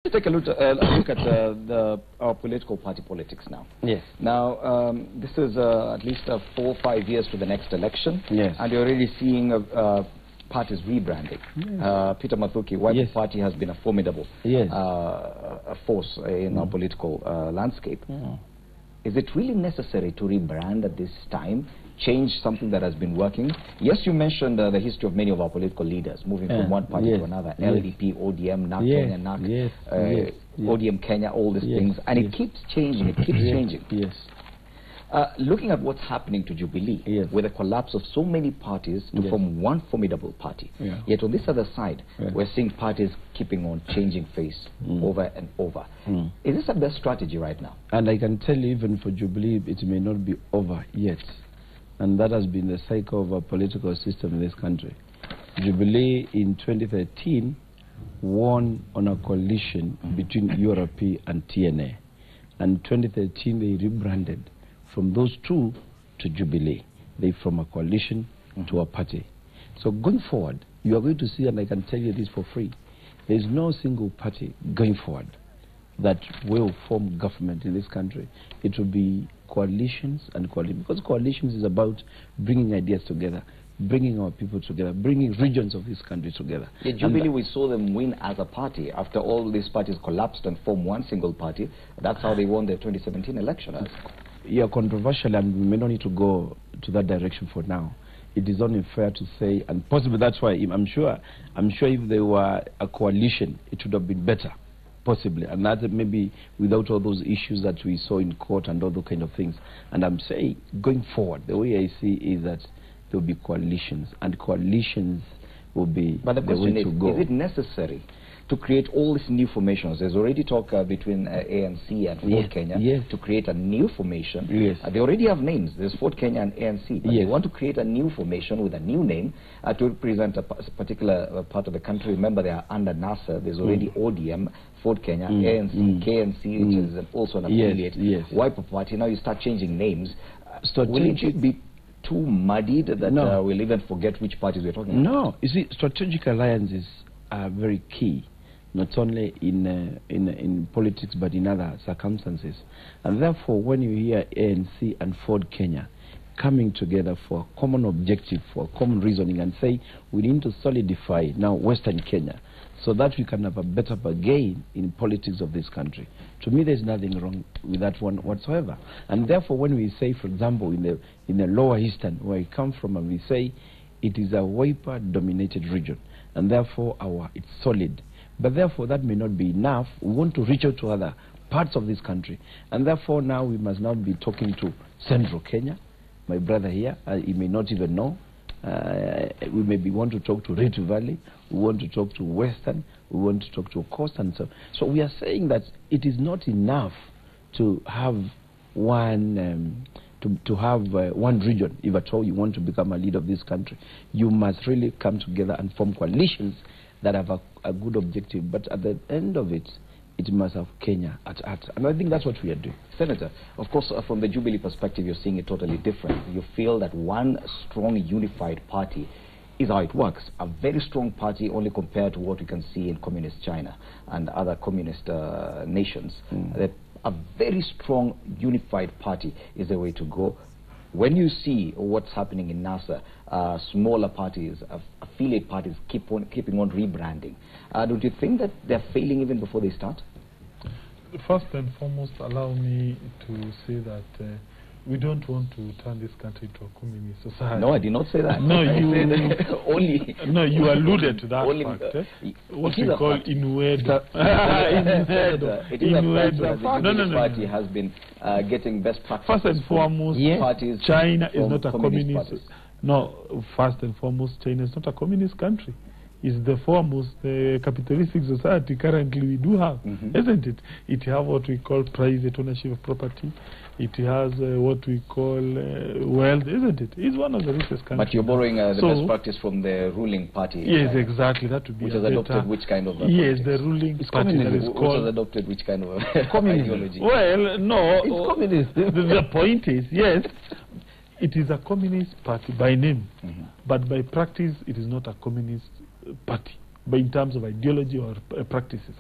Let's take a look at our political party politics now. Yes. Now, this is at least 4 or 5 years to the next election. Yes. And you're already seeing parties rebranding. Yes. Peter Mathuki, Wiper Party has been a formidable force in our political landscape. Is it really necessary to rebrand at this time? Change something that has been working? Yes, you mentioned the history of many of our political leaders moving from one party to another. LDP, ODM, NAC Kenya, NAC, ODM Kenya, all these things. And it keeps changing, it keeps changing. Yes. Looking at what's happening to Jubilee, with the collapse of so many parties to form one formidable party. Yet on this other side, we're seeing parties keeping on changing face over and over. Is this the best strategy right now? And I can tell you, even for Jubilee, it may not be over yet. And that has been the cycle of our political system in this country. Jubilee in 2013 won on a coalition between URP and TNA. And 2013 they rebranded from those two to Jubilee. They from a coalition to a party. So going forward, you are going to see, and I can tell you this for free, there is no single party going forward that will form government in this country. It will be coalitions and coalitions, because coalitions is about bringing ideas together, bringing our people together, bringing regions of this country together. Yeah, Jubilee, we saw them win as a party. After all these parties collapsed and formed one single party, that's how they won the 2017 election. Yeah, controversial, and we may not need to go to that direction for now. It is only fair to say, and possibly that's why I'm sure if they were a coalition, it would have been better. Possibly, and that maybe without all those issues that we saw in court and all those kind of things. And I'm saying, going forward, the way I see is that there will be coalitions, and coalitions will be the way to go. Is it necessary to create all these new formations? There's already talk between ANC and Ford Kenya to create a new formation. They already have names. There's Ford Kenya and ANC, but they want to create a new formation with a new name to represent a particular part of the country. Remember, they are under NASA. There's already ODM, Ford Kenya, ANC, KNC, which is also an affiliate. Wiper Party. Now you start changing names. Will it be too muddied that we'll even forget which parties we're talking about? No. You see, strategic alliances are very key, not only in politics but in other circumstances. And therefore, when you hear ANC and Ford Kenya coming together for a common objective, for common reasoning, and say we need to solidify now Western Kenya so that we can have a better bargain in politics of this country. To me, there's nothing wrong with that one whatsoever. And therefore, when we say, for example, in the lower eastern, where I come from, and we say it is a Wiper-dominated region, and therefore it's solid. But therefore, that may not be enough. We want to reach out to other parts of this country. And therefore, now we must now be talking to Central Kenya. My brother here, he may not even know. We maybe want to talk to Rift Valley. We want to talk to Western. We want to talk to Coast. And so we are saying that it is not enough to have one one region. If at all you want to become a leader of this country, you must really come together and form coalitions that have a good objective. But at the end of it, it must have Kenya at heart. And I think that's what we are doing. Senator, of course, from the Jubilee perspective, you're seeing it totally different. You feel that one strong, unified party is how it works. A very strong party only compared to what we can see in communist China and other communist nations. A very strong, unified party is the way to go. When you see what's happening in NASA, smaller parties, affiliate parties keeping on rebranding, don't you think that they're failing even before they start? First and foremost, allow me to say that we don't want to turn this country into a communist society. No, I did not say that. No, only. No, you alluded to that fact. What we call inward. It is a fact that the Jubilee Party has been getting best practices. First and foremost, parties China is not a communist. No, first and foremost, China is not a communist country. Is the foremost capitalistic society currently we do have, isn't it? It has what we call private ownership of property. It has what we call wealth, isn't it? It's one of the richest countries. But you're borrowing the best practice from the ruling party. Yes, exactly. That would be which has adopted which kind of yes, the ruling party that is called... Which has adopted which kind of ideology? Well, no. It's communist. The point is, yes, it is a communist party by name, but by practice, it is not a communist party, but in terms of ideology or practices.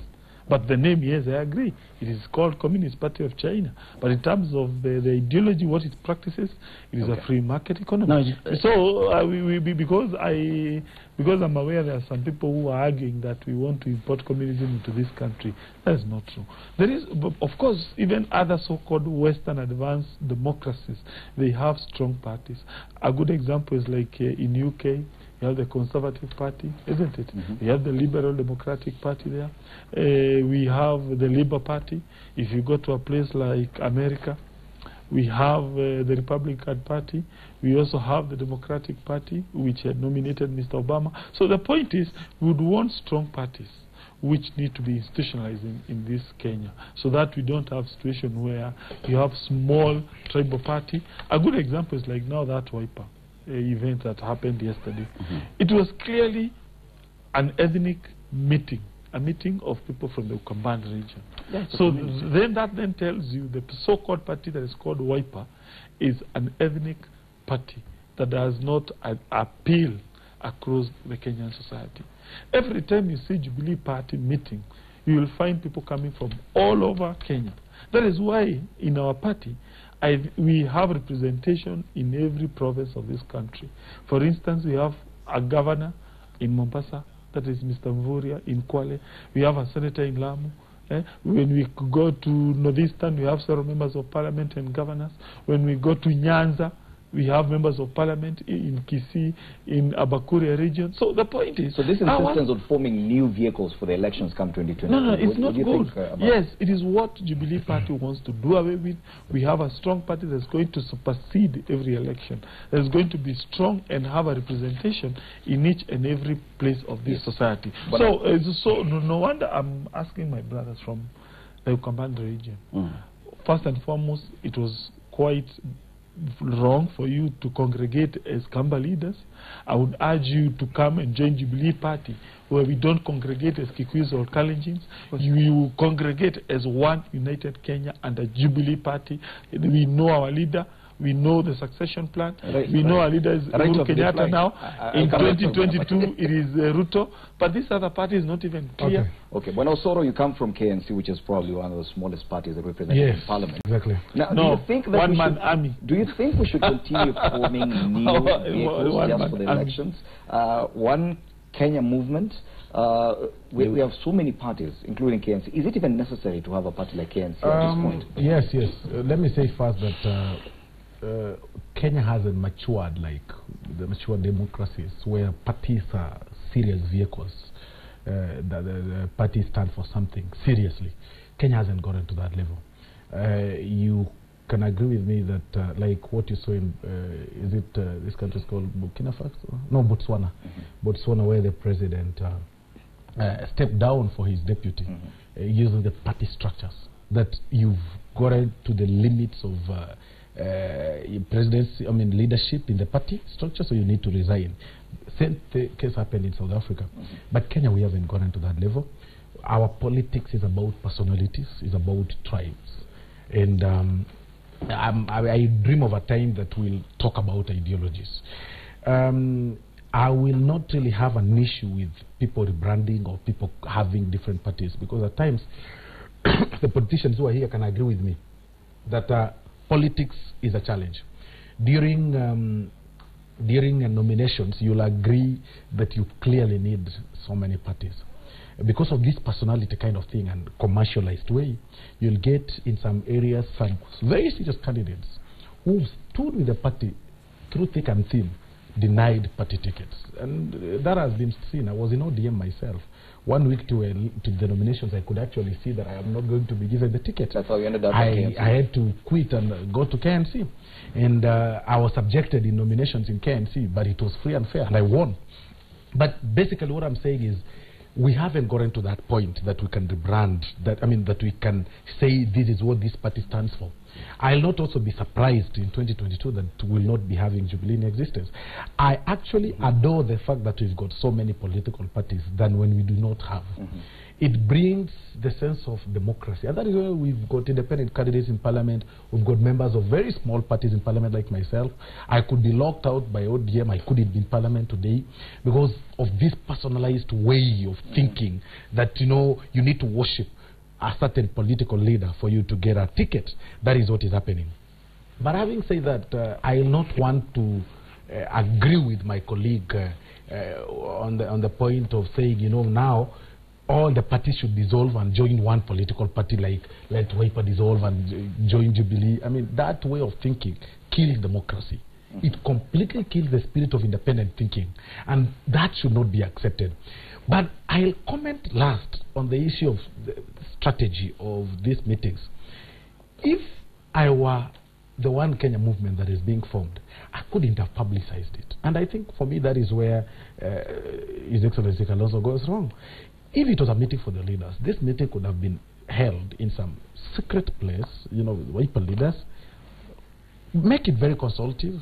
But the name, yes, I agree. It is called Communist Party of China. But in terms of the ideology, what it practices, it is a free market economy. No, so because I'm aware there are some people who are arguing that we want to import communism into this country. That is not true. There is, of course, even other so-called Western advanced democracies, they have strong parties. A good example is like in UK, you have the Conservative Party, isn't it? You have the Liberal Democratic Party there. We have the Labour Party. If you go to a place like America, we have the Republican Party. We also have the Democratic Party, which had nominated Mr. Obama. So the point is, we would want strong parties which need to be institutionalized in this Kenya, so that we don't have a situation where you have small tribal party. A good example is like now that Wiper event that happened yesterday. It was clearly an ethnic meeting, a meeting of people from the Ukambani region. So then that then tells you the so-called party that is called Wiper is an ethnic party that does not appeal across the Kenyan society. Every time you see Jubilee Party meeting, you will find people coming from all over Kenya. That is why in our party, we have representation in every province of this country. For instance, we have a governor in Mombasa, that is Mr. Mvurya in Kwale. We have a senator in Lamu. When we go to Northeastern, we have several members of parliament and governors. When we go to Nyanza, we have members of parliament in Kisii, in Abakure region. So the point is... So this insistence on forming new vehicles for the elections come 2020. No, it's not good. Yes, it is what Jubilee Party wants to do away with. We have a strong party that's going to supersede every election. That's going to be strong and have a representation in each and every place of this society. But so no wonder I'm asking my brothers from the Ukambani region. First and foremost, it was quite wrong for you to congregate as Kamba leaders. I would urge you to come and join Jubilee Party, where we don't congregate as Kikuyus or Kalenjins. You congregate as one united Kenya under Jubilee Party. We know our leader. We know the succession plan. We know our leader is Uhuru Kenyatta now. In 2022, it is Ruto. But this other party is not even clear. Okay. Bueno Osoro, you come from KNC, which is probably one of the smallest parties that represent in Parliament. Exactly. Now, no, do you think that one-man army. Do you think we should continue forming new vehicles just for the elections? One Kenya movement. We have so many parties, including KNC. Is it even necessary to have a party like KNC at this point? Yes. Let me say first that Kenya hasn't matured like the mature democracies where parties are serious vehicles, that the parties stand for something seriously. Kenya hasn't gotten to that level. You can agree with me that like what you saw in, is it this country is called Burkina Faso? No, Botswana. Botswana, where the president stepped down for his deputy using the party structures. That you've gotten to the limits of presidency, leadership in the party structure, so you need to resign. Same case happened in South Africa. But Kenya, we haven't gotten to that level. Our politics is about personalities, is about tribes. And I dream of a time that we'll talk about ideologies. I will not really have an issue with people rebranding or people having different parties, because at times the politicians who are here can agree with me that politics is a challenge. During nominations, you'll agree that you clearly need so many parties. Because of this personality kind of thing and commercialized way, you'll get in some areas some very serious candidates who stood with the party through thick and thin, denied party tickets. And that has been seen. I was in ODM myself. 1 week to the nominations, I could actually see that I am not going to be given the ticket. That's how you ended up I had to quit and go to KNC. And I was subjected in nominations in KNC, but it was free and fair, and I won. But basically what I'm saying is, we haven't gotten to that point that we can rebrand, that we can say this is what this party stands for. I'll not also be surprised in 2022 that we'll not be having Jubilee in existence. I actually adore the fact that we've got so many political parties than when we do not have. It brings the sense of democracy. And that is why we've got independent candidates in parliament. We've got members of very small parties in parliament like myself. I could be locked out by ODM. I couldn't be in parliament today because of this personalized way of thinking that, you need to worship a certain political leader for you to get a ticket. That is what is happening. But having said that, I will not want to agree with my colleague on the point of saying, you know, now all the parties should dissolve and join one political party, like let Wiper dissolve and join Jubilee. I mean, that way of thinking kills democracy. It completely kills the spirit of independent thinking, and that should not be accepted. But I'll comment last on the issue of the strategy of these meetings. If I were the One Kenya movement that is being formed, I couldn't have publicized it. And I think for me that is where His Excellency Kalonzo goes wrong. If it was a meeting for the leaders, this meeting could have been held in some secret place, you know, with Wiper leaders. Make it very consultative.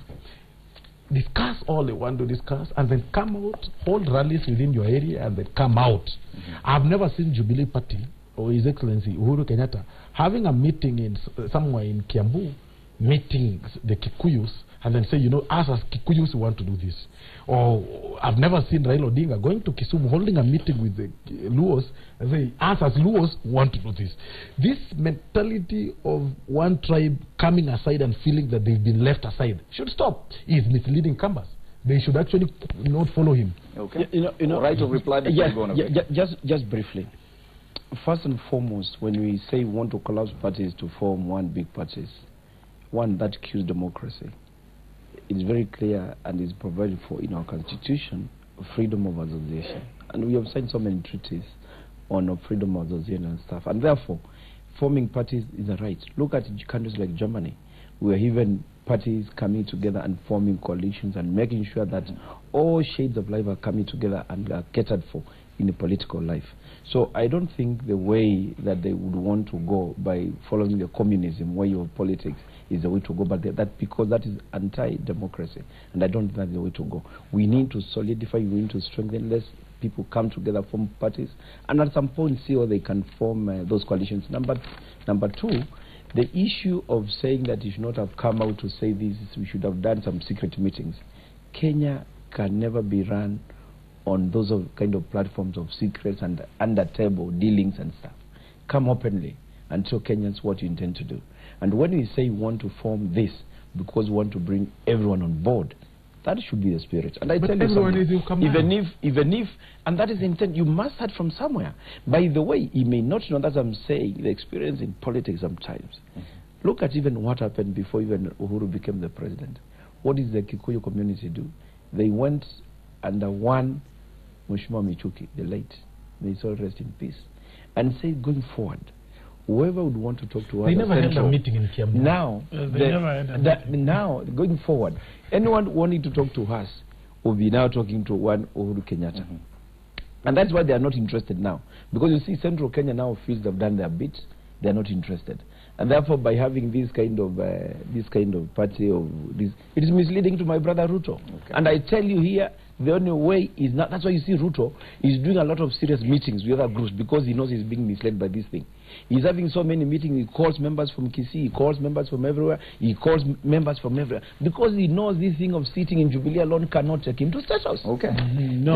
Discuss all they want to discuss, and then come out, hold rallies within your area, and then come out. I've never seen Jubilee Party or His Excellency Uhuru Kenyatta having a meeting in somewhere in Kiambu, meeting the Kikuyus, and then say, you know, us as Kikuyus we want to do this. Or I've never seen Raila Odinga going to Kisumu, holding a meeting with the Luos, and say, us as Luos want to do this. This mentality of one tribe coming aside and feeling that they've been left aside should stop. He is misleading Kambas. They should actually not follow him. Okay. You know, right of reply. Just briefly. First and foremost, when we say we want to collapse parties to form one big party, one that kills democracy. It's very clear and is provided for in our constitution, freedom of association. And we have signed so many treaties on freedom of association and stuff. And therefore, forming parties is a right. Look at countries like Germany, where even parties coming together and forming coalitions and making sure that all shades of life are coming together and are catered for in the political life. So I don't think the way that they would want to go by following the communism way of politics is the way to go, but because that is anti-democracy, and I don't think that's the way to go. We need to solidify, we need to strengthen, let people come together, form parties, and at some point see how they can form those coalitions. Number two, the issue of saying that you should not have come out to say this, we should have done some secret meetings. Kenya can never be run on those kind of platforms of secrets and under-table dealings and stuff. Come openly and show Kenyans what you intend to do. And when we say we want to form this because we want to bring everyone on board, that should be the spirit. And I tell you something, even if, and that is the intent, you must start from somewhere. By the way, you may not know that I'm saying the experience in politics sometimes. Look at even what happened before even Uhuru became the president. What did the Kikuyu community do? They went under one Mheshimiwa Michuki, the late, may his soul rest in peace, and said going forward, whoever would want to talk to us. They never had a meeting in Kiambu. Now, now going forward, anyone wanting to talk to us will be now talking to one Uhuru Kenyatta. And that's why they are not interested now. Because you see, Central Kenya now feels they've done their bit, they are not interested. And therefore, by having this kind of party of this, it is misleading to my brother Ruto. Okay. And I tell you here, the only way is not. That's why you see Ruto is doing a lot of serious meetings with other groups because he knows he's being misled by this thing. He's having so many meetings. He calls members from Kisii, he calls members from everywhere, he calls members from everywhere because he knows this thing of sitting in Jubilee alone cannot take him to State House. Okay. No.